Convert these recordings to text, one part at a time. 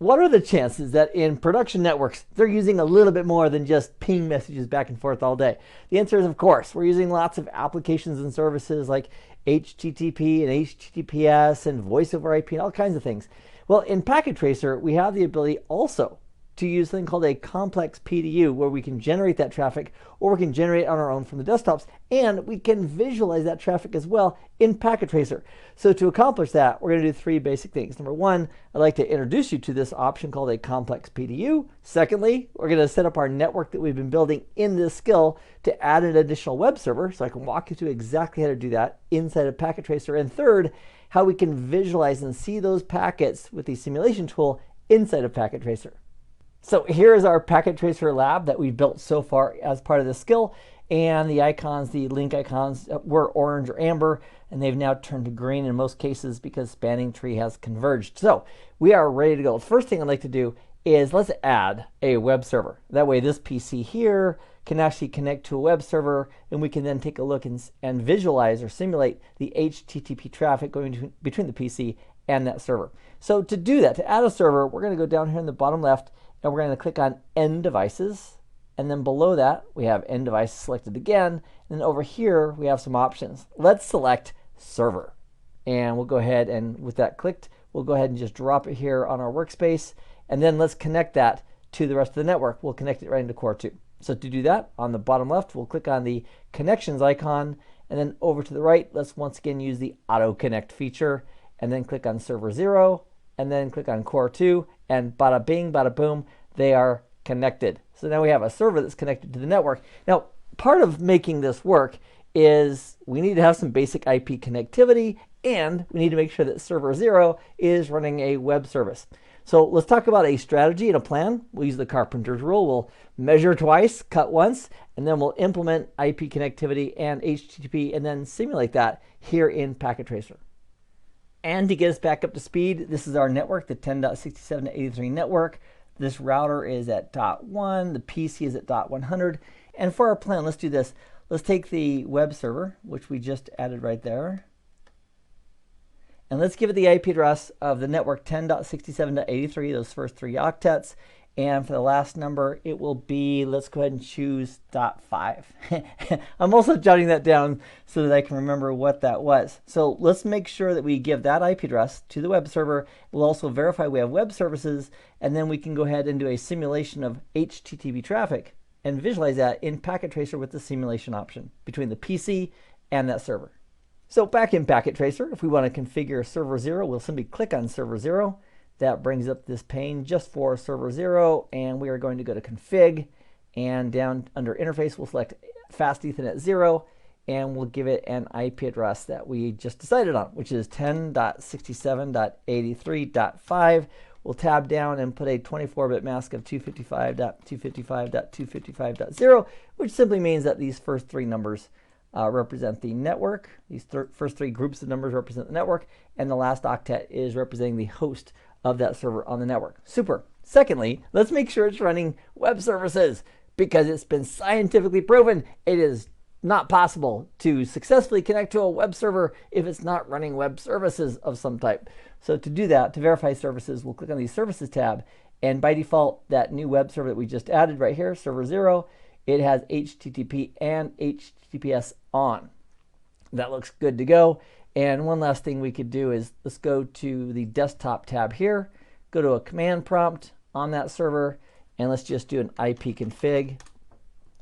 what are the chances that in production networks, they're using a little bit more than just ping messages back and forth all day? The answer is, of course, we're using lots of applications and services like HTTP and HTTPS and voice over IP and all kinds of things. Well, in Packet Tracer, we have the ability also to use something called a complex PDU, where we can generate that traffic, or we can generate it on our own from the desktops, and we can visualize that traffic as well in Packet Tracer. So to accomplish that, we're going to do three basic things. Number one, I'd like to introduce you to this option called a complex PDU. Secondly, we're going to set up our network that we've been building in this skill to add an additional web server, so I can walk you through exactly how to do that inside of Packet Tracer. And third, how we can visualize and see those packets with the simulation tool inside of Packet Tracer. So here is our Packet Tracer lab that we've built so far as part of the skill. And the icons, the link icons, were orange or amber, and they've now turned to green in most cases because spanning tree has converged. So we are ready to go. The first thing I'd like to do is let's add a web server. That way this PC here can actually connect to a web server, and we can then take a look and visualize or simulate the HTTP traffic going between the PC and that server. So to do that, to add a server, we're going to go down here in the bottom left, and we're going to click on End Devices. And then below that, we have End Device selected again. And then over here, we have some options. Let's select Server. And we'll go ahead and with that clicked, we'll go ahead and just drop it here on our workspace. And then let's connect that to the rest of the network. We'll connect it right into Core 2. So to do that, on the bottom left, we'll click on the Connections icon. And then over to the right, let's once again use the Auto Connect feature. And then click on Server 0. And then click on Core 2. And bada bing, bada boom, they are connected. So now we have a server that's connected to the network. Now, part of making this work is we need to have some basic IP connectivity, and we need to make sure that Server 0 is running a web service. So let's talk about a strategy and a plan. We'll use the carpenter's rule. We'll measure twice, cut once, and then we'll implement IP connectivity and HTTP and then simulate that here in Packet Tracer. And to get us back up to speed, this is our network, the 10.67.83 network. This router is at .1, the PC is at .100. And for our plan, let's do this. Let's take the web server, which we just added right there. And let's give it the IP address of the network 10.67.83, those first three octets. And for the last number, it will be, let's go ahead and choose .5. I'm also jotting that down so that I can remember what that was. So let's make sure that we give that IP address to the web server. We'll also verify we have web services, and then we can go ahead and do a simulation of HTTP traffic and visualize that in Packet Tracer with the simulation option between the PC and that server. So back in Packet Tracer, if we want to configure Server 0, we'll simply click on Server 0. That brings up this pane just for Server 0, and we are going to go to Config, and down under Interface, we'll select Fast Ethernet 0, and we'll give it an IP address that we just decided on, which is 10.67.83.5. We'll tab down and put a 24-bit mask of 255.255.255.0, which simply means that these first three numbers represent the network. These first three groups of numbers represent the network, and the last octet is representing the host of that server on the network. Super. Secondly, let's make sure it's running web services, because it's been scientifically proven it is not possible to successfully connect to a web server if it's not running web services of some type. So to do that, to verify services, we'll click on the Services tab, and by default, that new web server that we just added right here, Server 0, it has HTTP and HTTPS on. That looks good to go. And one last thing we could do is let's go to the Desktop tab here, go to a command prompt on that server, and let's just do an IP config,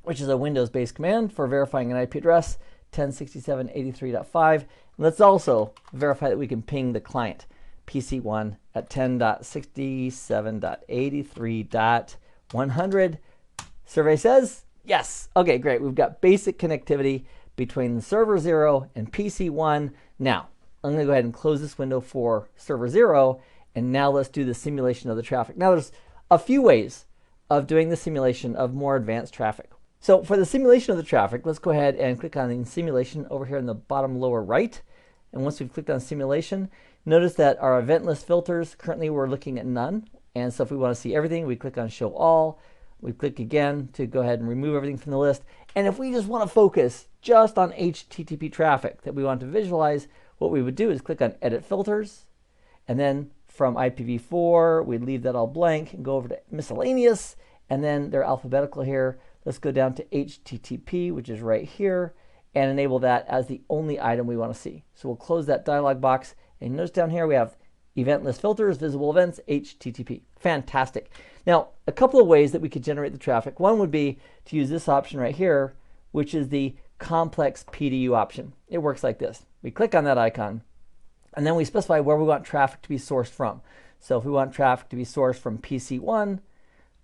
which is a Windows-based command for verifying an IP address, 10.67.83.5. And let's also verify that we can ping the client, PC1 at 10.67.83.100. Survey says yes. Okay, great. We've got basic connectivity between Server 0 and PC1. Now, I'm going to go ahead and close this window for Server 0, and now let's do the simulation of the traffic. Now, there's a few ways of doing the simulation of more advanced traffic. So for the simulation of the traffic, let's go ahead and click on the simulation over here in the bottom lower right. And once we've clicked on simulation, notice that our event list filters, currently we're looking at none. And so if we want to see everything, we click on Show All. We click again to go ahead and remove everything from the list. And if we just want to focus just on HTTP traffic that we want to visualize, what we would do is click on Edit Filters, and then from IPv4, we'd leave that all blank and go over to miscellaneous, and then they're alphabetical here. Let's go down to HTTP, which is right here, and enable that as the only item we want to see. So we'll close that dialog box, and notice down here we have event list filters, visible events, HTTP. Fantastic. Now, a couple of ways that we could generate the traffic. One would be to use this option right here, which is the complex PDU option. It works like this. We click on that icon, and then we specify where we want traffic to be sourced from. So if we want traffic to be sourced from PC1,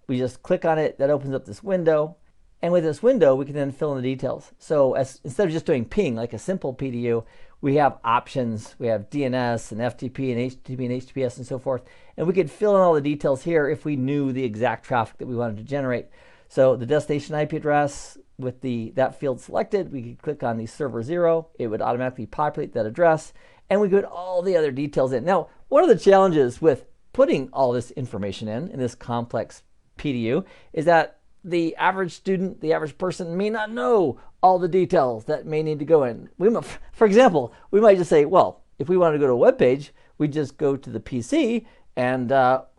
we just click on it. That opens up this window. And with this window, we can then fill in the details. So instead of just doing ping, like a simple PDU, we have options. We have DNS and FTP and HTTP and HTTPS and so forth. And we could fill in all the details here if we knew the exact traffic that we wanted to generate. So the destination IP address, with that field selected, we could click on the server 0. It would automatically populate that address. And we could put all the other details in. Now, one of the challenges with putting all this information in this complex PDU is that the average student, the average person may not know all the details that may need to go in. For example, we might just say, well, if we want to go to a web page, we just go to the PC and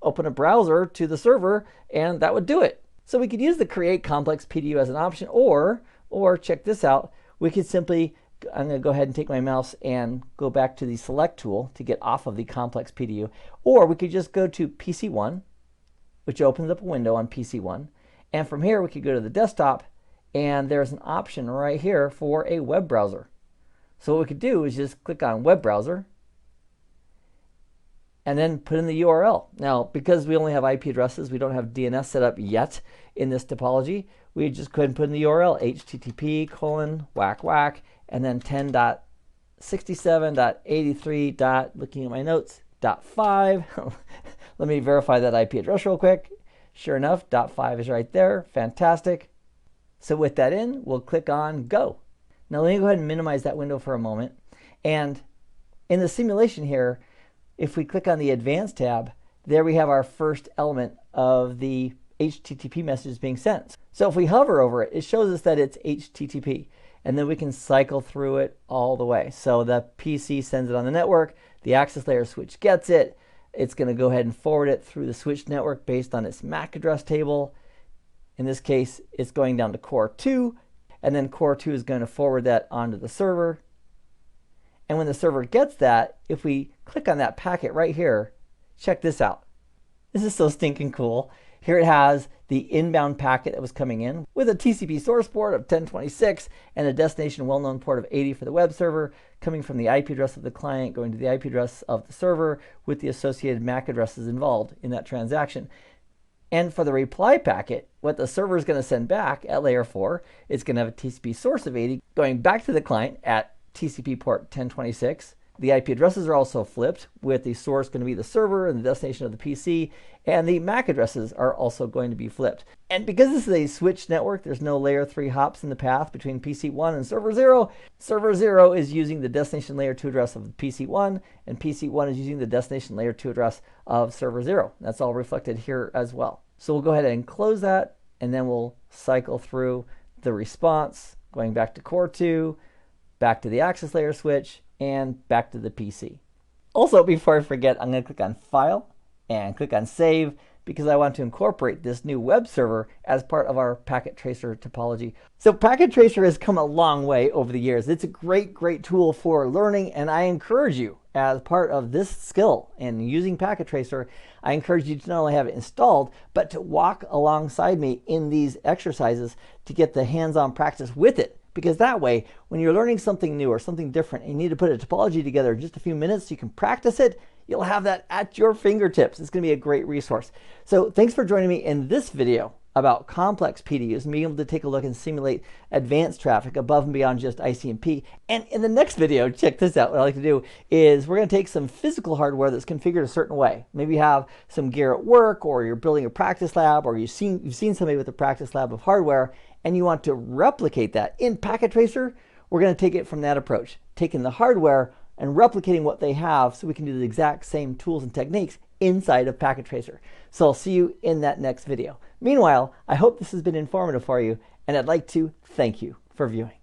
open a browser to the server, and that would do it. So we could use the create complex PDU as an option, or check this out, we could simply, I'm going to go ahead and take my mouse and go back to the select tool to get off of the complex PDU, or we could just go to PC1, which opens up a window on PC1. And from here, we could go to the desktop, and there's an option right here for a web browser. So what we could do is just click on web browser, and then put in the URL. Now, because we only have IP addresses, we don't have DNS set up yet in this topology, we just go ahead and put in the URL, http:// and then 10.67.83. Looking at my notes, .5. Let me verify that IP address real quick. Sure enough, .5 is right there. Fantastic. So with that in, we'll click on Go. Now let me go ahead and minimize that window for a moment. And in the simulation here, if we click on the Advanced tab, there we have our first element of the HTTP message being sent. So if we hover over it, it shows us that it's HTTP. And then we can cycle through it all the way. So the PC sends it on the network, the access layer switch gets it, it's going to go ahead and forward it through the switch network based on its MAC address table. In this case, it's going down to core 2, and then core 2 is going to forward that onto the server. And when the server gets that, if we click on that packet right here, check this out. This is so stinking cool. Here it has the inbound packet that was coming in with a TCP source port of 1026 and a destination well-known port of 80 for the web server, coming from the IP address of the client, going to the IP address of the server with the associated MAC addresses involved in that transaction. And for the reply packet, what the server is going to send back at layer 4, it's going to have a TCP source of 80 going back to the client at TCP port 1026. The IP addresses are also flipped, with the source going to be the server and the destination of the PC, and the MAC addresses are also going to be flipped. And because this is a switched network, there's no layer 3 hops in the path between PC1 and server 0. Server 0 is using the destination layer 2 address of PC1, and PC1 is using the destination layer 2 address of server 0. That's all reflected here as well. So we'll go ahead and close that, and then we'll cycle through the response, going back to core 2, back to the access layer switch, and back to the PC. Also, before I forget, I'm going to click on File and click on Save, because I want to incorporate this new web server as part of our packet tracer topology. So packet tracer has come a long way over the years. It's a great tool for learning, and I encourage you, as part of this skill in using packet tracer, I encourage you to not only have it installed, but to walk alongside me in these exercises to get the hands-on practice with it. Because that way, when you're learning something new or something different and you need to put a topology together in just a few minutes so you can practice it, you'll have that at your fingertips. It's going to be a great resource. So thanks for joining me in this video about complex PDUs and being able to take a look and simulate advanced traffic above and beyond just ICMP. And in the next video, check this out. What I like to do is we're going to take some physical hardware that's configured a certain way. Maybe you have some gear at work, or you're building a practice lab, or you've seen somebody with a practice lab of hardware, and you want to replicate that in Packet Tracer. We're going to take it from that approach, taking the hardware and replicating what they have so we can do the exact same tools and techniques inside of Packet Tracer. So I'll see you in that next video. Meanwhile, I hope this has been informative for you, and I'd like to thank you for viewing.